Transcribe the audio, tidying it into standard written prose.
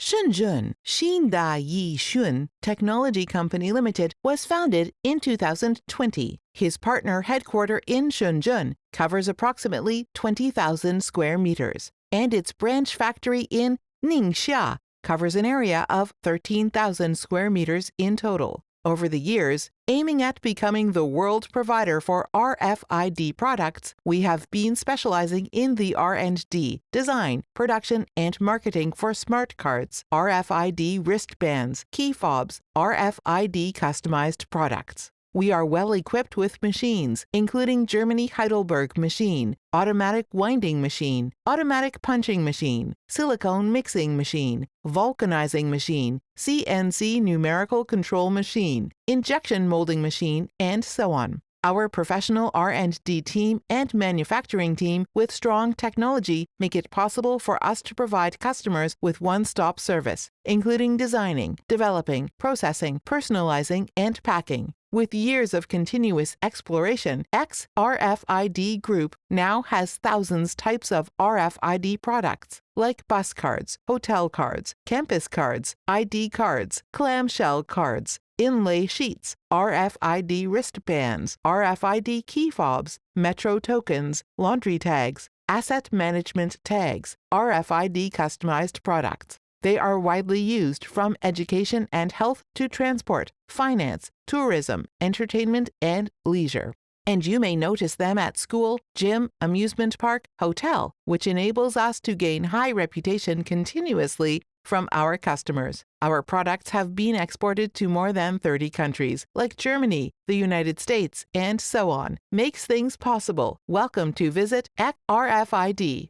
Shenzhen Xinda Technology Company Limited was founded in 2020. His partner headquarter in Shenzhen covers approximately 20,000 square meters, and its branch factory in Ningxia covers an area of 13,000 square meters in total. Over the years, aiming at becoming the world provider for RFID products, we have been specializing in the R&D, design, production, and marketing for smart cards, RFID wristbands, key fobs, RFID customized products. We are well equipped with machines, including Germany Heidelberg machine, automatic winding machine, automatic punching machine, silicone mixing machine, vulcanizing machine, CNC numerical control machine, injection molding machine, and so on. Our professional R&D team and manufacturing team with strong technology make it possible for us to provide customers with one-stop service, including designing, developing, processing, personalizing, and packing. With years of continuous exploration, RFID Group now has thousands types of RFID products, like bus cards, hotel cards, campus cards, ID cards, clamshell cards, inlay sheets, RFID wristbands, RFID key fobs, metro tokens, laundry tags, asset management tags, RFID customized products. They are widely used from education and health to transport, finance, tourism, entertainment, and leisure. And you may notice them at school, gym, amusement park, hotel, which enables us to gain high reputation continuously from our customers. Our products have been exported to more than 30 countries, like Germany, the United States, and so on. Makes things possible. Welcome to visit RFID.